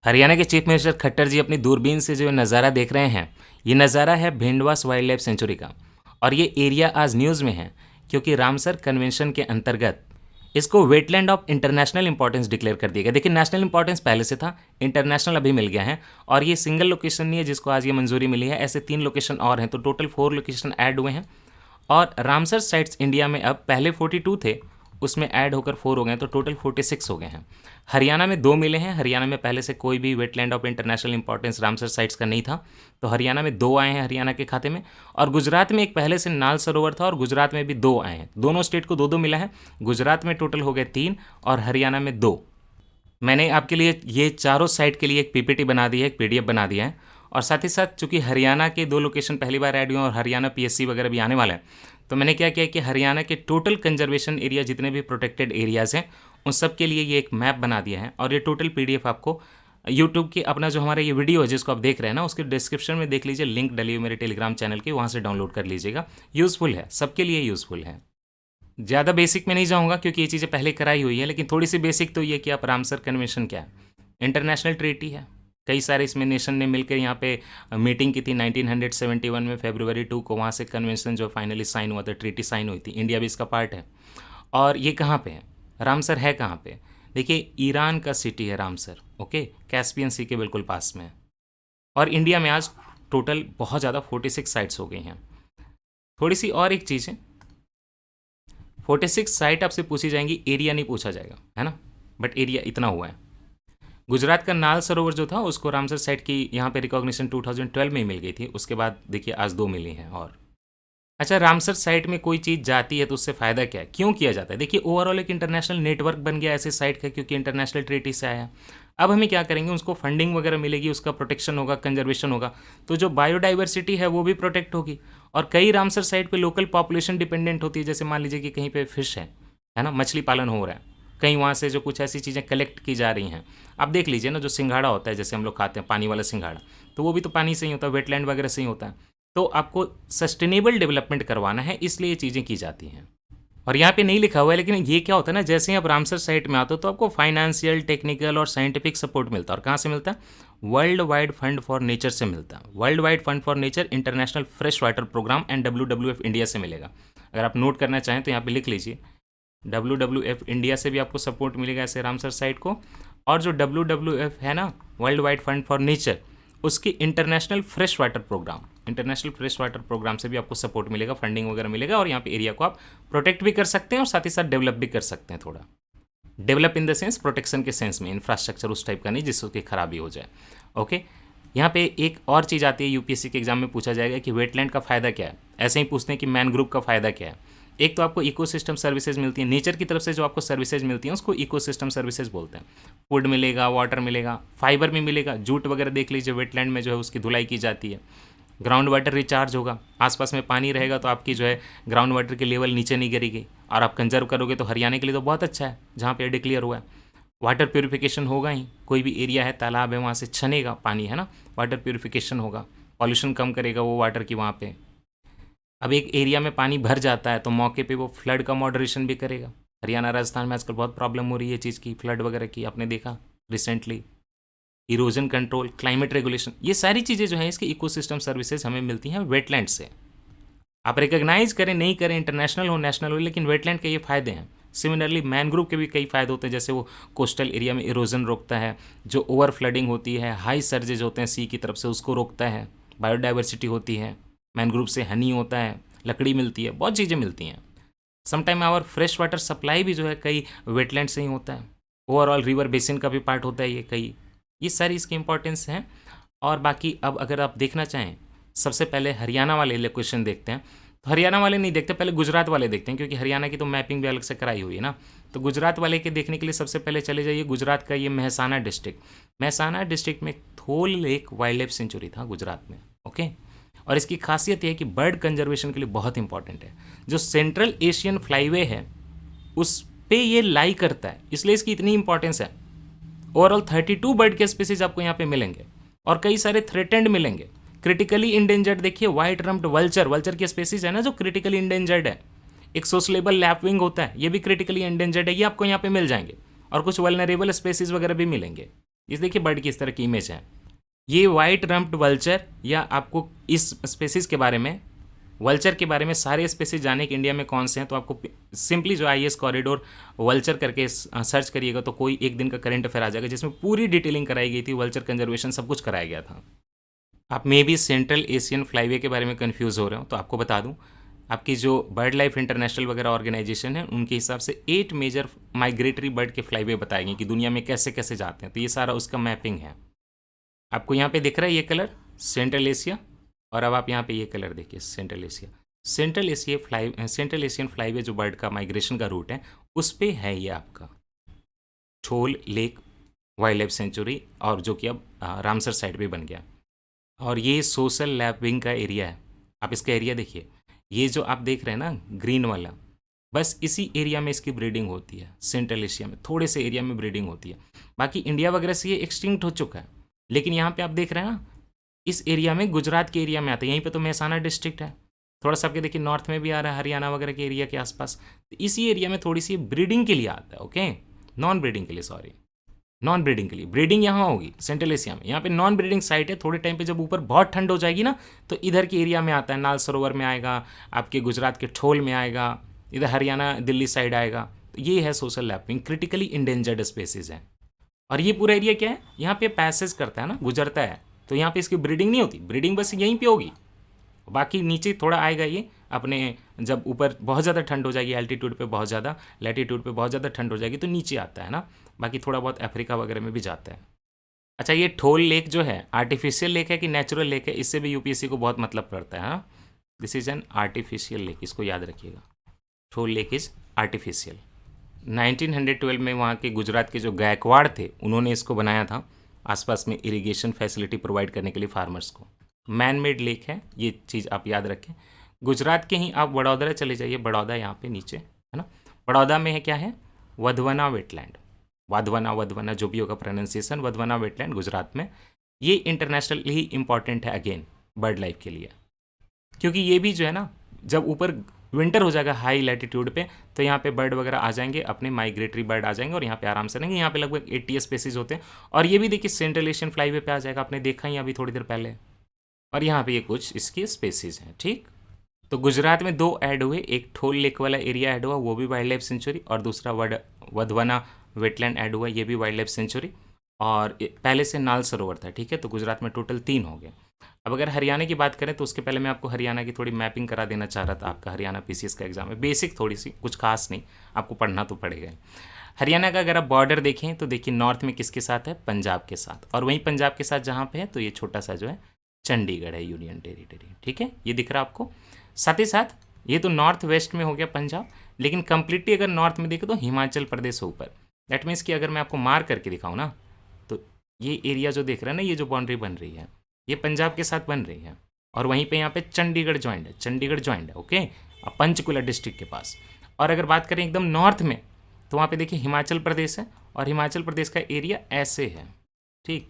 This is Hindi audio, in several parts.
हरियाणा के चीफ मिनिस्टर खट्टर जी अपनी दूरबीन से जो नज़ारा देख रहे हैं, ये नज़ारा है भेंडवास वाइल्ड लाइफ सेंचुरी का। और ये एरिया आज न्यूज़ में है क्योंकि रामसर कन्वेंशन के अंतर्गत इसको wetland of international importance declare कर दिया गया। देखिए, नेशनल इंपॉर्टेंस पहले से था, इंटरनेशनल अभी मिल गया है। और ये सिंगल लोकेशन नहीं है जिसको आज ये मंजूरी मिली है, ऐसे 3 लोकेशन और हैं, तो टोटल 4 लोकेशन ऐड हुए हैं। और रामसर साइट्स इंडिया में अब पहले 42 थे, उसमें ऐड होकर 4 हो गए, तो टोटल 46 हो गए हैं। हरियाणा में 2 मिले हैं। हरियाणा में पहले से कोई भी wetland of international importance Ramsar sites का नहीं था, तो हरियाणा में 2 आए हैं हरियाणा के खाते में। और गुजरात में एक पहले से नाल सरोवर था और गुजरात में भी 2 आए हैं। दोनों स्टेट को 2-2 मिला है। गुजरात में टोटल हो गए 3 और हरियाणा में 2। मैंने आपके लिए ये चारों साइट के लिए एक पीपीटी बना दी है, एक पीडीएफ बना दिया है। और साथ ही साथ चूंकि हरियाणा के 2 लोकेशन पहली बार ऐड हुए और हरियाणा पीएससी वगैरह भी आने वाला है, तो मैंने क्या किया कि हरियाणा के टोटल कंजर्वेशन एरिया जितने भी प्रोटेक्टेड एरियाज़ हैं उन सब के लिए ये एक मैप बना दिया है। और ये टोटल पीडीएफ आपको यूट्यूब की अपना जो हमारा ये वीडियो है जिसको आप देख रहे हैं ना, उसके डिस्क्रिप्शन में देख लीजिए, लिंक डली हुई मेरे टेलीग्राम चैनल की, वहाँ से डाउनलोड कर लीजिएगा। यूज़फुल है, सबके लिए यूज़फुल है। ज़्यादा बेसिक में नहीं जाऊँगा क्योंकि ये चीज़ें पहले कराई हुई है, लेकिन थोड़ी सी बेसिक तो ये कि आप रामसर कन्वेंशन क्या है। इंटरनेशनल ट्रीटी है, कई सारे इसमें नेशन ने मिलकर यहाँ पे मीटिंग की थी 1971 में फरवरी 2 को। वहाँ से कन्वेंशन जो फाइनली साइन हुआ था, ट्रीटी साइन हुई थी। इंडिया भी इसका पार्ट है। और ये कहाँ पे है, रामसर है कहाँ पे? देखिए, ईरान का सिटी है रामसर, ओके, कैस्पियन सी के बिल्कुल पास में है। और इंडिया में आज टोटल बहुत ज़्यादा 46 साइट्स हो गई हैं। थोड़ी सी और एक चीज़ है, 46 साइट आपसे पूछी जाएंगी, एरिया नहीं पूछा जाएगा, है ना, बट एरिया इतना हुआ है। गुजरात का नाल सरोवर जो था उसको रामसर साइट की यहाँ पे रिकॉग्निशन 2012 में ही मिल गई थी। उसके बाद देखिए आज 2 मिली हैं। और अच्छा, रामसर साइट में कोई चीज़ जाती है तो उससे फ़ायदा क्या है, क्यों किया जाता है? देखिए, ओवरऑल एक इंटरनेशनल नेटवर्क बन गया ऐसे साइट का, क्योंकि इंटरनेशनल ट्रीटी से आया। अब हमें क्या करेंगे, उसको फंडिंग वगैरह मिलेगी, उसका प्रोटेक्शन होगा, कंजर्वेशन होगा, तो जो बायोडाइवर्सिटी है वो भी प्रोटेक्ट होगी। और कई रामसर साइट पे लोकल पॉपुलेशन डिपेंडेंट होती है, जैसे मान लीजिए कि कहीं पे फिश है ना, मछली पालन हो रहा है, कहीं वहाँ से जो कुछ ऐसी चीज़ें कलेक्ट की जा रही हैं। आप देख लीजिए ना, जो सिंघाड़ा होता है जैसे हम लोग खाते हैं पानी वाला सिंघाड़ा, तो वो भी तो पानी से ही होता है, वेटलैंड वगैरह से ही होता है। तो आपको सस्टेनेबल डेवलपमेंट करवाना है, इसलिए ये चीज़ें की जाती हैं। और यहाँ पे नहीं लिखा हुआ है, लेकिन ये क्या होता है ना, जैसे ही आप रामसर साइट में आते हो तो आपको फाइनेंशियल, टेक्निकल और साइंटिफिक सपोर्ट मिलता है। और कहाँ से मिलता है? World Wide Fund for Nature से मिलता है। World Wide Fund for Nature, international fresh water programme and WWF India से मिलेगा। अगर आप नोट करना चाहें तो यहाँ पे लिख लीजिए, WWF इंडिया से भी आपको सपोर्ट मिलेगा ऐसे रामसर साइट को। और जो WWF है ना, world Wide Fund for nature, उसकी इंटरनेशनल फ्रेश वाटर प्रोग्राम से भी आपको सपोर्ट मिलेगा, फंडिंग वगैरह मिलेगा। और यहाँ पे एरिया को आप प्रोटेक्ट भी कर सकते हैं और साथ ही साथ डेवलप भी कर सकते हैं। थोड़ा develop in the sense protection के सेंस में, इंफ्रास्ट्रक्चर उस टाइप का नहीं जिसकी खराबी हो जाए। ओके, यहाँ पे एक और चीज़ आती है, यूपीएससी के एग्जाम में पूछा जाएगा कि वेटलैंड का फ़ायदा क्या है। ऐसे ही पूछते हैं कि मैनग्रोव का फ़ायदा क्या है। एक तो आपको इकोसिस्टम सर्विसेज मिलती है, नेचर की तरफ से जो आपको सर्विसेज मिलती हैं उसको इकोसिस्टम सर्विसेज बोलते हैं। फूड मिलेगा, वाटर मिलेगा, फाइबर भी मिलेगा, जूट वगैरह देख लीजिए वेटलैंड में जो है उसकी धुलाई की जाती है। ग्राउंड वाटर रिचार्ज होगा, आसपास में पानी रहेगा तो आपकी जो है ग्राउंड वाटर की लेवल नीचे नहीं गिरेगी और आप कंजर्व करोगे, तो हरियाणा के लिए तो बहुत अच्छा है जहाँ पे डिक्लेयर हुआ है। वाटर प्योरीफिकेशन होगा ही, कोई भी एरिया है, तालाब है, वहाँ से छनेगा पानी, है ना, वाटर प्योरीफिकेशन होगा, पॉल्यूशन कम करेगा वो वाटर की वहाँ पे। अब एक एरिया में पानी भर जाता है तो मौके पे वो फ्लड का मॉडरेशन भी करेगा। हरियाणा राजस्थान में आजकल बहुत प्रॉब्लम हो रही है चीज़ की, फ्लड वगैरह की, आपने देखा recently. Erosion control, climate regulation, ये सारी चीज़ें जो हैं इसकी इकोसिस्टम सर्विसेज हमें मिलती हैं वेटलैंड से। आप रिकॉग्नाइज करें नहीं करें, इंटरनेशनल हो नेशनल हो, लेकिन वेटलैंड के ये फ़ायदे हैं। सिमिलरली मैनग्रोव के भी कई फ़ायदे होते हैं, जैसे वो कोस्टल एरिया में इरोजन रोकता है, जो ओवर फ्लडिंग होती है, हाई सर्जेज होते हैं सी की तरफ से, उसको रोकता है, बायोडाइवर्सिटी होती है, मैनग्रोव से हनी होता है, लकड़ी मिलती है, बहुत चीज़ें मिलती हैं। Sometime our fresh water supply भी जो है कई वेटलैंड से ही होता है। ओवरऑल रिवर बेसिन का भी पार्ट होता है ये सारी इसकी इंपॉर्टेंस हैं। और बाकी अब अगर आप देखना चाहें, सबसे पहले हरियाणा वाले लोकेशन देखते हैं। तो हरियाणा वाले नहीं देखते, पहले गुजरात वाले देखते हैं, क्योंकि हरियाणा की तो मैपिंग भी अलग से कराई हुई है ना। तो गुजरात वाले के देखने के लिए सबसे पहले चले जाइए गुजरात का ये मेहसाना डिस्ट्रिक्ट में थोल लेक वाइल्ड लाइफ सेंचुरी था गुजरात में, ओके। और इसकी खासियत यह है कि बर्ड कंजर्वेशन के लिए बहुत इंपॉर्टेंट है। जो सेंट्रल एशियन फ्लाईवे है उस पे ये लाई करता है, इसलिए इसकी इतनी इंपॉर्टेंस है। ओवरऑल 32 बर्ड के स्पीसीज आपको यहाँ पे मिलेंगे और कई सारे थ्रेटेंड मिलेंगे। क्रिटिकली इंडेंजर्ड देखिए, व्हाइट रम्प्ड वल्चर की स्पीसीज है ना जो क्रिटिकली इंडेंजर्ड है। एक सोसलेबल लैपविंग होता है, ये भी क्रिटिकली इंडेंजर्ड है, ये आपको यहाँ पे मिल जाएंगे। और कुछ वल्नरेबल स्पीसीज वगैरह भी मिलेंगे। इस देखिए बर्ड की इस तरह की इमेज है। ये वाइट रम्प्ड वल्चर, या आपको इस स्पेसीज के बारे में, वल्चर के बारे में सारे स्पेसीज जाने कि इंडिया में कौन से हैं, तो आपको सिंपली जो IAS कॉरिडोर वल्चर करके सर्च करिएगा तो कोई एक दिन का करंट अफेयर आ जाएगा जिसमें पूरी डिटेलिंग कराई गई थी, वल्चर कंजर्वेशन सब कुछ कराया गया था। आप may be central Asian flyway के बारे में कंफ्यूज हो रहे हो, तो आपको बता दूं, आपकी जो बर्ड लाइफ इंटरनेशनल वगैरह ऑर्गेनाइजेशन है उनके हिसाब से 8 मेजर माइग्रेटरी बर्ड के फ्लाईवे बताए गए कि दुनिया में कैसे कैसे जाते हैं, तो ये सारा उसका मैपिंग है। आपको यहाँ पे दिख रहा है ये कलर सेंट्रल एशिया, और अब आप यहाँ पे ये कलर देखिए central Asia. Central Asian flyway जो बर्ड का माइग्रेशन का रूट है उस पे है ये आपका छोल लेक वाइल्ड लाइफ सेंचुरी, और जो कि अब रामसर साइड पे बन गया। और ये सोशल लैबिंग का एरिया है। आप इसका एरिया देखिए, ये जो आप देख रहे हैं ना ग्रीन वाला, बस इसी एरिया में इसकी ब्रीडिंग होती है। सेंट्रल एशिया में थोड़े से एरिया में ब्रीडिंग होती है, बाकी इंडिया वगैरह से ये एक्सटिंक्ट हो चुका है। लेकिन यहाँ पे आप देख रहे हैं ना, इस एरिया में गुजरात के एरिया में आता है, यहीं पे तो महसाना डिस्ट्रिक्ट है, थोड़ा सा आपके देखिए नॉर्थ में भी आ रहा है, हरियाणा वगैरह के एरिया के आसपास, तो इसी एरिया में थोड़ी सी ब्रीडिंग के लिए आता है। ओके, नॉन ब्रीडिंग के लिए, सॉरी नॉन ब्रीडिंग के लिए। ब्रीडिंग यहाँ होगी सेंट्रल एशिया में, यहाँ पे नॉन ब्रीडिंग साइट है। थोड़े टाइम पे जब ऊपर बहुत ठंड हो जाएगी ना, तो इधर के एरिया में आता है, नाल सरोवर में आएगा, आपके गुजरात के ठोल में आएगा, इधर हरियाणा दिल्ली साइड आएगा। तो ये है social lapping, critically endangered species है। और ये पूरा एरिया क्या है, यहाँ पे पैसेज करता है ना, गुजरता है, तो यहाँ पे इसकी ब्रीडिंग नहीं होती, ब्रीडिंग बस यहीं पे होगी। बाकी नीचे थोड़ा आएगा ये अपने, जब ऊपर बहुत ज़्यादा ठंड हो जाएगी, एल्टीट्यूड पे बहुत ज़्यादा, लैटीट्यूड पे बहुत ज़्यादा ठंड हो जाएगी तो नीचे आता है ना, बाकी थोड़ा बहुत अफ्रीका वगैरह में भी जाता है। अच्छा, ये ठोल लेक जो है आर्टिफिशियल लेक है कि नेचुरल लेक है, इससे भी यूपीएससी को बहुत मतलब पड़ता है। हाँ, this is an artificial lake, इसको याद रखिएगा, ठोल लेक इज आर्टिफिशियल। 1912 में वहाँ के गुजरात के जो गायकवाड़ थे उन्होंने इसको बनाया था, आसपास में इरिगेशन फैसिलिटी प्रोवाइड करने के लिए फार्मर्स को। मैन मेड लेक है, ये चीज़ आप याद रखें। गुजरात के ही आप वडोदरा चले जाइए, बड़ौदा यहाँ पे नीचे है ना, बड़ौदा में है क्या है, वधवना वेटलैंड, वधवना जो भी होगा प्रोनाउंसिएशन, वधवना वेटलैंड गुजरात में। ये इंटरनेशनली इंपॉर्टेंट है अगेन बर्ड लाइफ के लिए, क्योंकि ये भी जो है ना, जब ऊपर विंटर हो जाएगा हाई लैटिट्यूड पे, तो यहाँ पे बर्ड वगैरह आ जाएंगे, अपने माइग्रेटरी बर्ड आ जाएंगे और यहाँ पे आराम से रहेंगे। यहाँ पे लगभग 80 स्पेसीज होते हैं। और ये भी देखिए सेंट्रल एशियन फ्लाईवे पे आ जाएगा, आपने देखा ही अभी थोड़ी देर पहले। और यहाँ पे ये कुछ इसकी स्पेसीज हैं। ठीक, तो गुजरात में 2 ऐड हुए, एक ठोल लेक वाला एरिया ऐड हुआ, वो भी वाइल्ड लाइफ सेंचुरी, और दूसरा वधवना वेटलैंड ऐड हुआ, ये भी वाइल्ड लाइफ सेंचुरी। और पहले से नाल सरोवर था। ठीक है, तो गुजरात में टोटल 3 हो गए। अब अगर हरियाणा की बात करें तो उसके पहले मैं आपको हरियाणा की थोड़ी मैपिंग करा देना चाह रहा था। आपका हरियाणा PCS का एग्जाम है, बेसिक थोड़ी सी, कुछ खास नहीं, आपको पढ़ना तो पड़ेगा। हरियाणा का अगर आप बॉर्डर देखें तो देखिए नॉर्थ में किसके साथ है, पंजाब के साथ, और वहीं पंजाब के साथ जहाँ पे है तो ये छोटा सा जो है चंडीगढ़ है, यूनियन टेरिटरी। ठीक है, ये दिख रहा है आपको। साथ ही साथ ये तो नॉर्थ वेस्ट में हो गया पंजाब, लेकिन कंप्लीटली अगर नॉर्थ में देखें तो हिमाचल प्रदेश ऊपर। दैट मीन्स कि अगर मैं आपको मार्क करके दिखाऊँ ना, तो ये एरिया जो देख रहे हैं ना, ये जो बाउंड्री बन रही है ये पंजाब के साथ बन रही है, और वहीं पे यहाँ पे चंडीगढ़ ज्वाइंट है, चंडीगढ़ ज्वाइंट है। ओके, पंचकुला डिस्ट्रिक्ट के पास। और अगर बात करें एकदम नॉर्थ में तो वहाँ पे देखिए हिमाचल प्रदेश है, और हिमाचल प्रदेश का एरिया ऐसे है। ठीक,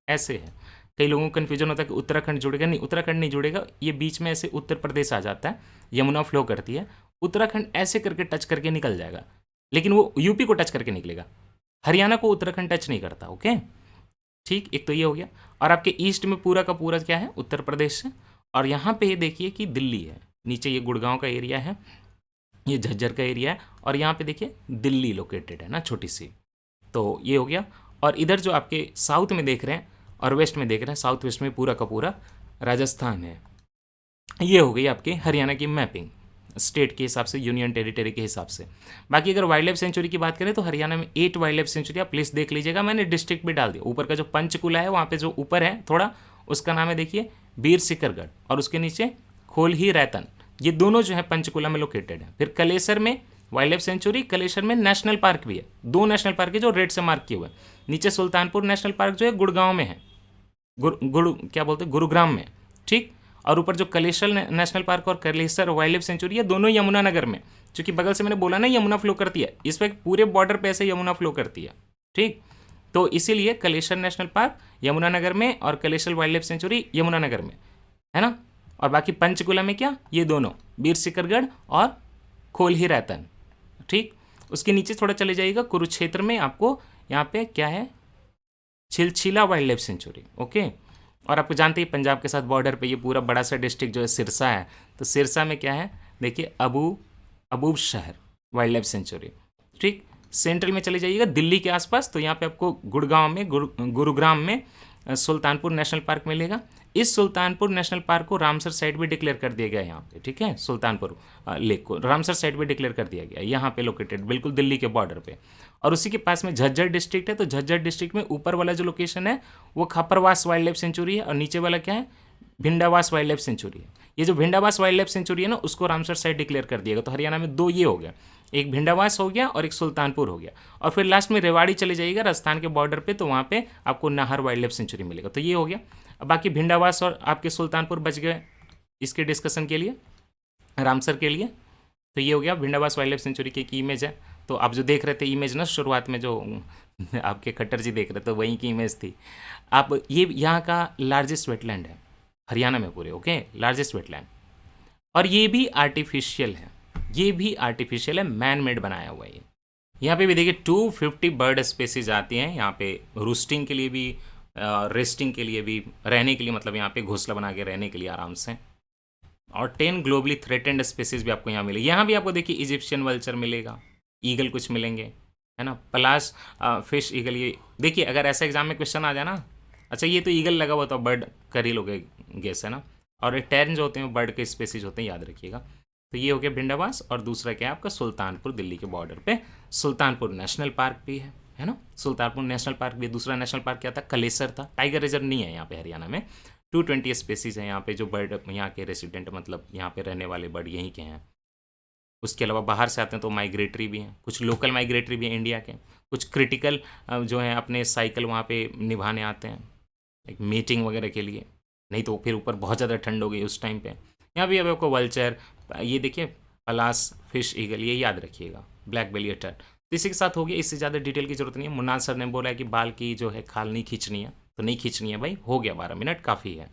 ऐसे है। कई लोगों को कन्फ्यूजन होता है कि उत्तराखंड जुड़ेगा, नहीं, उत्तराखंड नहीं जुड़ेगा, ये बीच में ऐसे उत्तर प्रदेश आ जाता है, यमुना फ्लो करती है, उत्तराखंड ऐसे करके टच करके निकल जाएगा, लेकिन वो यूपी को टच करके निकलेगा, हरियाणा को उत्तराखंड टच नहीं करता। ओके, ठीक, एक तो ये हो गया। और आपके ईस्ट में पूरा का पूरा क्या है, उत्तर प्रदेश है, और यहाँ पे ये देखिए कि दिल्ली है, नीचे ये गुड़गांव का एरिया है, ये झज्जर का एरिया है, और यहाँ पे देखिए दिल्ली लोकेटेड है ना, छोटी सी। तो ये हो गया। और इधर जो आपके साउथ में देख रहे हैं और वेस्ट में देख रहे हैं, साउथ वेस्ट में पूरा का पूरा राजस्थान है। ये हो गई आपकी हरियाणा की मैपिंग, स्टेट के हिसाब से, यूनियन टेरिटरी के हिसाब से। बाकी अगर वाइल्ड लाइफ सेंचुरी की बात करें तो हरियाणा में 8 वाइल्ड लाइफ सेंचुरी, आप प्लीज़ देख लीजिएगा, मैंने डिस्ट्रिक्ट भी डाल दिया। ऊपर का जो पंचकुला है वहाँ पे जो ऊपर है थोड़ा, उसका नाम है देखिए बीर सिकरगढ़, और उसके नीचे खोल ही रैतन, ये दोनों जो है पंचकुला में लोकेटेड है। फिर कलेसर में वाइल्ड लाइफ सेंचुरी, कलेसर में नेशनल पार्क भी है, 2 नेशनल पार्क है जो रेड से मार्क किए हुए हैं। नीचे सुल्तानपुर नेशनल पार्क जो है गुड़गांव में है, क्या बोलते हैं, गुरुग्राम में। ठीक, और ऊपर जो कलेसर नेशनल पार्क और कलेसर वाइल्ड लाइफ सेंचुरी है, दोनों यमुनानगर में, क्योंकि बगल से मैंने बोला ना यमुना फ्लो करती है, इस पर पूरे बॉर्डर पे ऐसे यमुना फ्लो करती है। ठीक, तो इसीलिए कलेसर नेशनल पार्क यमुनानगर में और Kalesar wild life sanctuary Yamunanagar में है ना। और बाकी पंचकुला में क्या, ये दोनों बीर सिकरगढ़ और खोल ही रैतन। ठीक, उसके नीचे थोड़ा चले जाइएगा, कुरुक्षेत्र में आपको यहाँ पे क्या है, छिलछिला वाइल्ड लाइफ सेंचुरी, ओके। और आपको जानते ही पंजाब के साथ बॉर्डर पे ये पूरा बड़ा सा डिस्ट्रिक्ट जो है सिरसा है, तो सिरसा में क्या है, देखिए अबूब शहर वाइल्ड लाइफ सेंचुरी, ठीक। सेंट्रल में चले जाइएगा दिल्ली के आसपास, तो यहाँ पे आपको गुड़गांव में गुरुग्राम में सुल्तानपुर नेशनल पार्क मिलेगा। इस सुल्तानपुर नेशनल पार्क को रामसर साइट भी डिक्लेयर कर दिया गया यहाँ पे, ठीक है। सुल्तानपुर लेक को रामसर साइट भी डिक्लेयर कर दिया गया यहाँ पे लोकेटेड, बिल्कुल दिल्ली के बॉर्डर पे। और उसी के पास में झज्जर डिस्ट्रिक्ट है, तो झज्जर डिस्ट्रिक्ट में ऊपर वाला जो लोकेशन है वो खापरवास वाइल्ड लाइफ सेंचुरी है, और नीचे वाला क्या है, भिंडावास वाइल्ड लाइफ सेंचुरी है। ये जो भिंडावास वाइल्ड लाइफ सेंचुरी है ना, उसको रामसर साइट डिक्लेयर कर दिया गया। तो हरियाणा में दो ये हो गया, एक भिंडावास हो गया और एक सुल्तानपुर हो गया। और फिर लास्ट में रेवाड़ी चले जाइएगा राजस्थान के बॉर्डर पे, तो वहाँ पे आपको नाहर वाइल्ड लाइफ सेंचुरी मिलेगा। तो ये हो गया। अब बाकी भिंडावास और आपके सुल्तानपुर बच गए इसके डिस्कशन के लिए, रामसर के लिए। तो ये हो गया भिंडावास वाइल्ड लाइफ सेंचुरी की एक इमेज है। तो आप जो देख रहे थे इमेज ना शुरुआत में, जो आपके खट्टर जी देख रहे थे, वहीं की इमेज थी। आप ये यहाँ का लार्जेस्ट वेटलैंड है हरियाणा में पूरे, ओके, लार्जेस्ट वेटलैंड। और ये भी आर्टिफिशियल है, ये भी आर्टिफिशियल है, मैन मेड बनाया हुआ है। यहाँ पे भी देखिए 250 बर्ड स्पेसीज आती हैं यहाँ पे, रूस्टिंग के लिए भी, रेस्टिंग के लिए भी, रहने के लिए, मतलब यहाँ पे घोंसला बना के रहने के लिए आराम से। और 10 ग्लोबली थ्रेटेंड स्पेसीज भी आपको यहाँ मिलेगी। यहाँ भी आपको देखिए इजिप्शियन वल्चर मिलेगा, ईगल कुछ मिलेंगे, है ना, प्लास फिश ईगल। ये देखिए अगर ऐसा एग्जाम में क्वेश्चन आ जाए ना, अच्छा ये तो ईगल लगा हुआ, तो बर्ड कर ही लोगे गेस, है ना। और टेरन जो होते हैं बर्ड के स्पेसीज होते हैं, याद रखिएगा। तो ये हो गया भिंडावास, और दूसरा क्या है आपका सुल्तानपुर, दिल्ली के बॉर्डर पे सुल्तानपुर नेशनल पार्क भी है ना। सुल्तानपुर नेशनल पार्क भी। दूसरा नेशनल पार्क क्या था, कलेसर था। टाइगर रिजर्व नहीं है यहाँ पे हरियाणा में। 220 स्पेसीज हैं यहाँ पे, जो बर्ड यहाँ के रेसिडेंट, मतलब यहाँ पे रहने वाले बर्ड यहीं के हैं। उसके अलावा बाहर से आते हैं तो माइग्रेटरी भी हैं, कुछ लोकल माइग्रेटरी भी हैं इंडिया के, कुछ क्रिटिकल जो हैं अपने साइकिल वहाँ पे निभाने आते हैं, एक मीटिंग वगैरह के लिए, नहीं तो फिर ऊपर बहुत ज़्यादा ठंड हो गई उस टाइम पे। यहाँ भी अब आपको वल्चर, ये देखिए पलास, फिश ईगल, ये याद रखिएगा, ब्लैक बेली टर्ट। तो इसी के साथ हो गया, इससे ज़्यादा डिटेल की जरूरत नहीं है। मुन्नाल सर ने बोला है कि बाल की जो है खाल नहीं खींचनी है, तो नहीं खींचनी है भाई, हो गया 12 मिनट काफ़ी है।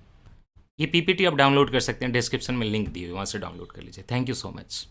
ये पीपीटी आप डाउनलोड कर सकते हैं, डिस्क्रिप्शन में लिंक दी हुई, वहाँ से डाउनलोड कर लीजिए। Thank you so much.